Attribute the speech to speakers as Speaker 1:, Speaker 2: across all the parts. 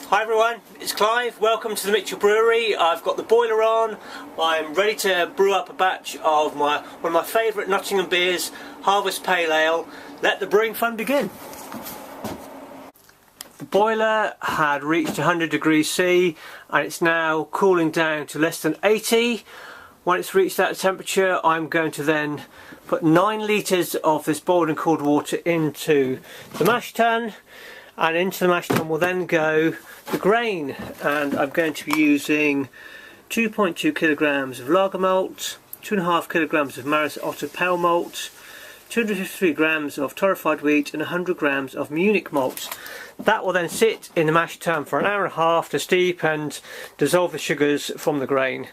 Speaker 1: Hi everyone, it's Clive. Welcome to the Mitchell Brewery. I've got the boiler on. I'm ready to brew up a batch of one of my favourite Nottingham beers, Harvest Pale Ale. Let the brewing fun begin. The boiler had reached 100 degrees C and it's now cooling down to less than 80. When it's reached that temperature, I'm going to then put 9 litres of this boiled and cooled water into the mash tun, and into the mash tun will then go the grain, and I'm going to be using 2.2 kilograms of lager malt, 2.5 kilograms of Maris Otter pale malt, 253 grams of torrefied wheat and 100 grams of Munich malt. That will then sit in the mash tun for an hour and a half to steep and dissolve the sugars from the grain.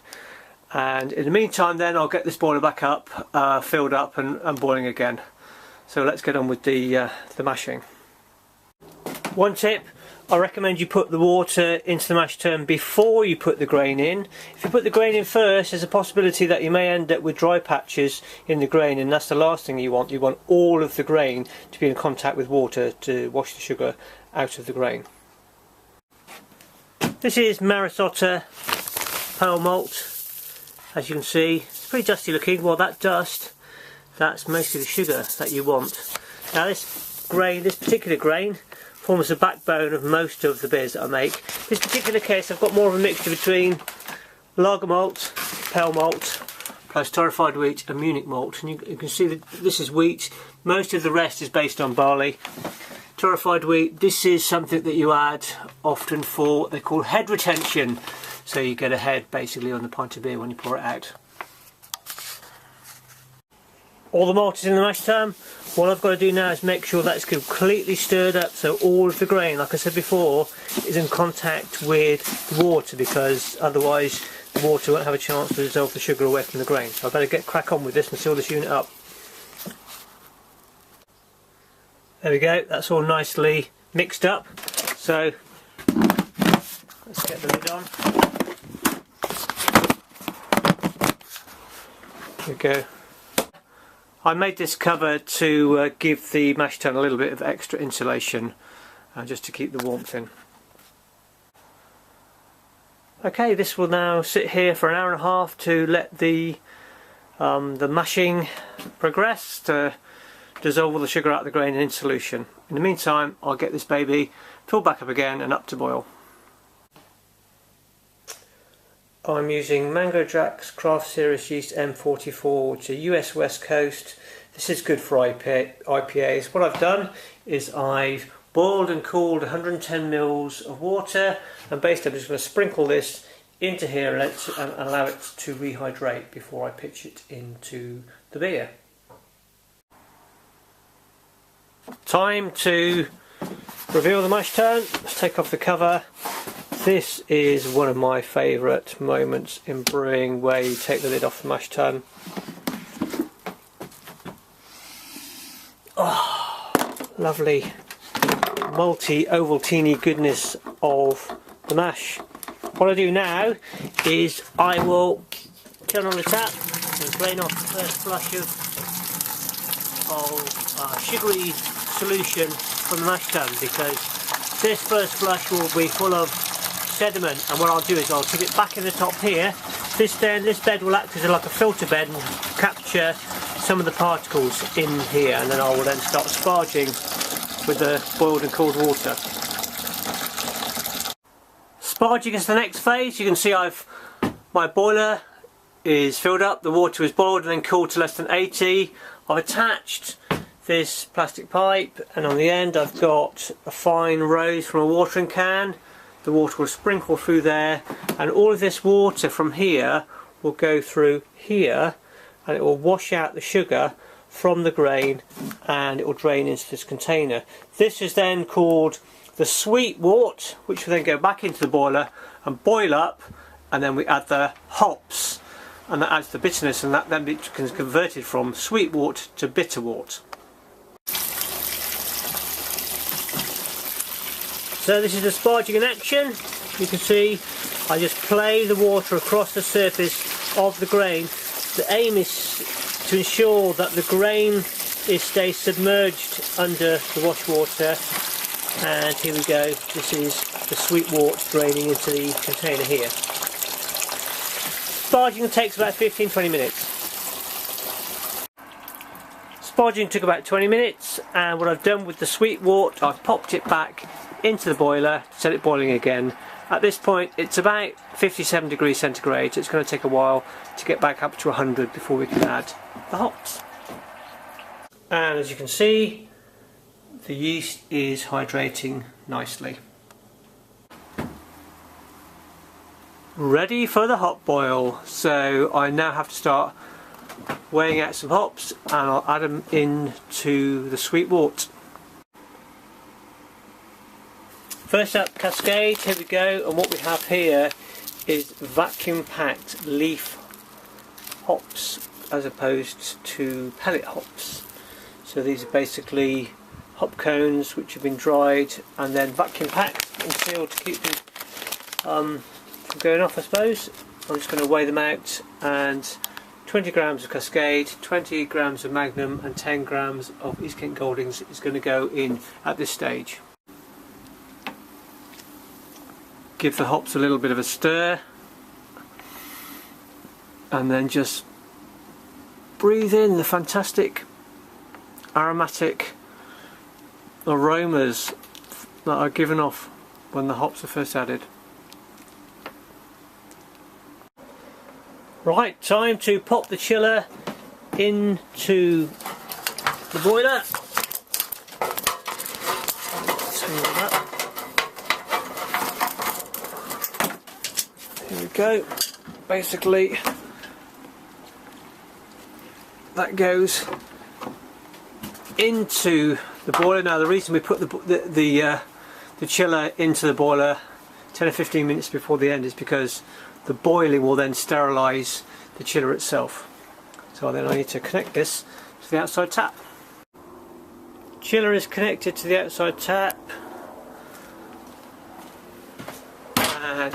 Speaker 1: And in the meantime then I'll get this boiler back up, filled up and boiling again. So let's get on with the mashing. One tip, I recommend you put the water into the mash tun before you put the grain in. If you put the grain in first, there's a possibility that you may end up with dry patches in the grain, and that's the last thing you want. You want all of the grain to be in contact with water to wash the sugar out of the grain. This is Maris Otter pale malt. As you can see, it's pretty dusty looking. Well, that dust, that's mostly the sugar that you want. Now this particular grain, forms the backbone of most of the beers that I make. In this particular case, I've got more of a mixture between lager malt, pale malt, plus torrefied wheat and Munich malt. And you can see that this is wheat. Most of the rest is based on barley. Torrefied wheat, this is something that you add often for what they call head retention. So you get a head basically on the pint of beer when you pour it out. All the malt is in the mash tun. What I've got to do now is make sure that's completely stirred up, so all of the grain, like I said before, is in contact with the water, because otherwise the water won't have a chance to dissolve the sugar away from the grain. So I better get crack on with this and seal this unit up. There we go, that's all nicely mixed up. So let's get the lid on. There we go. I made this cover to give the mash tun a little bit of extra insulation, just to keep the warmth in. Okay, this will now sit here for an hour and a half to let the mashing progress to dissolve all the sugar out of the grain in solution. In the meantime, I'll get this baby filled back up again and up to boil. I'm using Mango Jack's Craft Series Yeast M44, which is US West Coast. This is good for IPAs. What I've done is I've boiled and cooled 110 mils of water, and basically I'm just going to sprinkle this into here and allow it to rehydrate before I pitch it into the beer. Time to reveal the mash tun. Let's take off the cover. This is one of my favourite moments in brewing, where you take the lid off the mash tun. Oh, lovely malty Ovaltine goodness of the mash. What I do now is I will turn on the tap and drain off the first flush of sugary solution from the mash tun, because this first flush will be full of sediment, and what I'll do is I'll tip it back in the top here. This bed will act as like a filter bed and capture some of the particles in here, and then I will then start sparging with the boiled and cooled water. Sparging is the next phase. You can see my boiler is filled up, the water is boiled and then cooled to less than 80. I've attached this plastic pipe, and on the end I've got a fine rose from a watering can. The water will sprinkle through there, and all of this water from here will go through here, and it will wash out the sugar from the grain, and it will drain into this container. This is then called the sweet wort, which will then go back into the boiler and boil up, and then we add the hops, and that adds the bitterness, and that then becomes converted from sweet wort to bitter wort. So this is the sparging in action. You can see I just play the water across the surface of the grain. The aim is to ensure that the grain stays submerged under the wash water, And here we go, this is the sweet wort draining into the container here. Sparging takes about 15-20 minutes. Sparging took about 20 minutes, and what I've done with the sweet wort, I've popped it back into the boiler to set it boiling again. At this point it's about 57 degrees centigrade, so it's going to take a while to get back up to 100 before we can add the hops. And as you can see, the yeast is hydrating nicely. Ready for the hop boil, so I now have to start weighing out some hops and I'll add them into the sweet wort. First up, Cascade, here we go, and what we have here is vacuum packed leaf hops as opposed to pellet hops. So these are basically hop cones which have been dried and then vacuum packed and sealed to keep them from going off, I suppose. I'm just going to weigh them out, and 20 grams of Cascade, 20 grams of Magnum and 10 grams of East Kent Goldings is going to go in at this stage. Give the hops a little bit of a stir and then just breathe in the fantastic aromatic aromas that are given off when the hops are first added. Right, time to pop the chiller into the boiler. Turn it up. Here we go. Basically, that goes into the boiler. Now, the reason we put the chiller into the boiler 10 or 15 minutes before the end is because the boiling will then sterilise the chiller itself. So then I need to connect this to the outside tap. Chiller is connected to the outside tap, and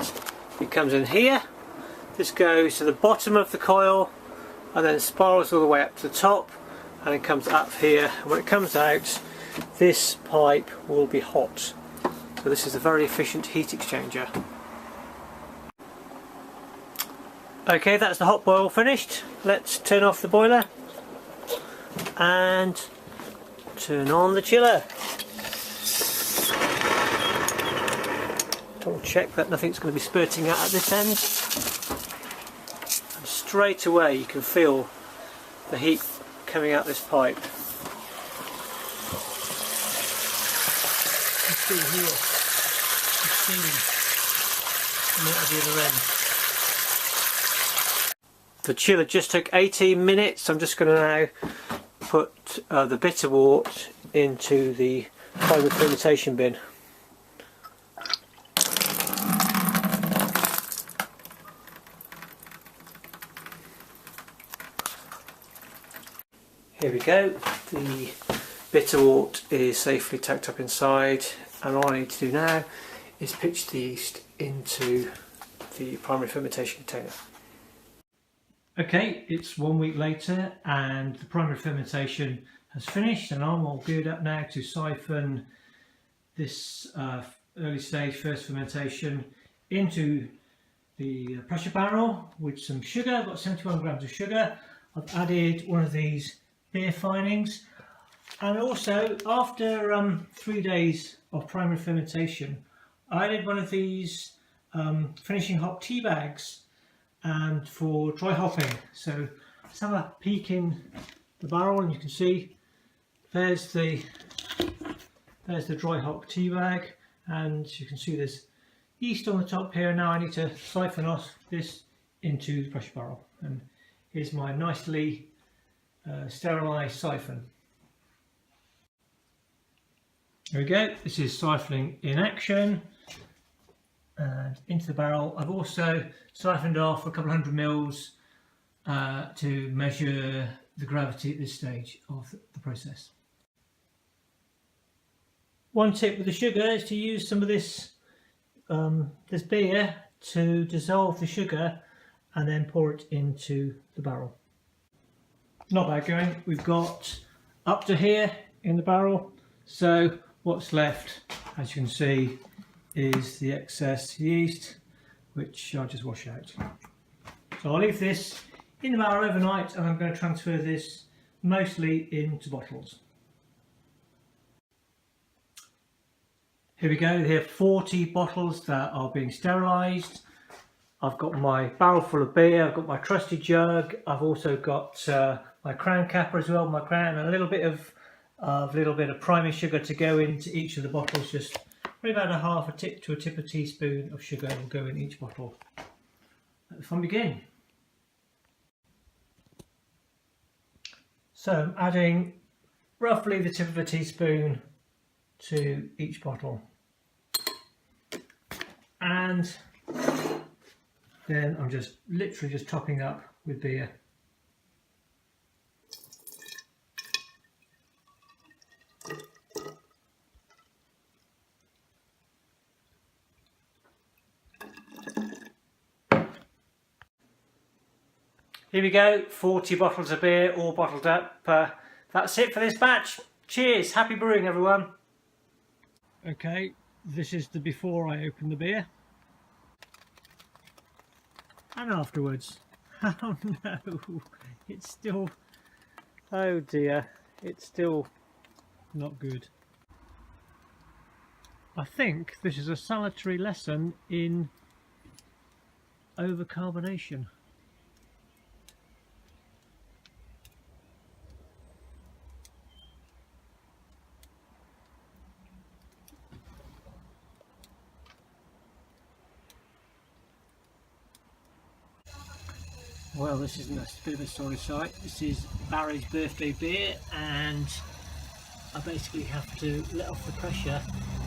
Speaker 1: it comes in here. This goes to the bottom of the coil and then spirals all the way up to the top, and it comes up here, and when it comes out this pipe will be hot. So this is a very efficient heat exchanger. Okay, that's the hot boil finished. Let's turn off the boiler and turn on the chiller. Double check that nothing's going to be spurting out at this end. And straight away you can feel the heat coming out this pipe. You can see here the steam coming out of the other end. The chiller just took 18 minutes. I'm just going to now put the bitter wort into the primary fermentation bin. Here we go. The bitter wort is safely tucked up inside, and all I need to do now is pitch the yeast into the primary fermentation container. Okay, it's 1 week later and the primary fermentation has finished, and I'm all geared up now to siphon this early stage first fermentation into the pressure barrel with some sugar. I've got 71 grams of sugar. I've added one of these beer finings, and also after 3 days of primary fermentation I added one of these finishing hop tea bags and for dry hopping. So let's have a peek in the barrel, and you can see there's the dry hop tea bag, and you can see there's yeast on the top here. Now I need to siphon off this into the pressure barrel, and here's my nicely sterilised siphon. There we go, this is siphoning in action. And into the barrel. I've also siphoned off a couple 100 mils to measure the gravity at this stage of the process. One tip with the sugar is to use some of this this beer to dissolve the sugar and then pour it into the barrel. Not bad going. We've got up to here in the barrel, so what's left as you can see, is the excess yeast, which I'll just wash out. So I'll leave this in the barrel overnight, and I'm going to transfer this mostly into bottles. Here we go, here are 40 bottles that are being sterilised. I've got my barrel full of beer, I've got my trusty jug, I've also got my crown capper as well, my crown, and a little bit of priming sugar to go into each of the bottles. Just probably about a half a tip to a tip of teaspoon of sugar will go in each bottle. Let the fun begin. So I'm adding roughly the tip of a teaspoon to each bottle, and then I'm just literally just topping up with beer. Here we go, 40 bottles of beer all bottled up. That's it for this batch. Cheers, happy brewing everyone. Okay, this is the before I open the beer. And afterwards. Oh no, it's still, oh dear, it's still not good. I think this is a salutary lesson in overcarbonation. Well, this isn't a bit of a sorry sight. This is Barry's birthday beer, and I basically have to let off the pressure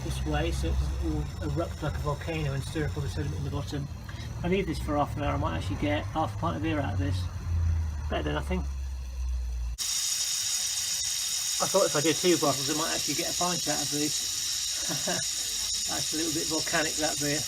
Speaker 1: this way so it doesn't all erupt like a volcano and stir up all the sediment in the bottom. I leave this for half an hour. I might actually get half a pint of beer out of this. Better than nothing. I thought if I did 2 bottles I might actually get a pint out of these. That's a little bit volcanic, that beer.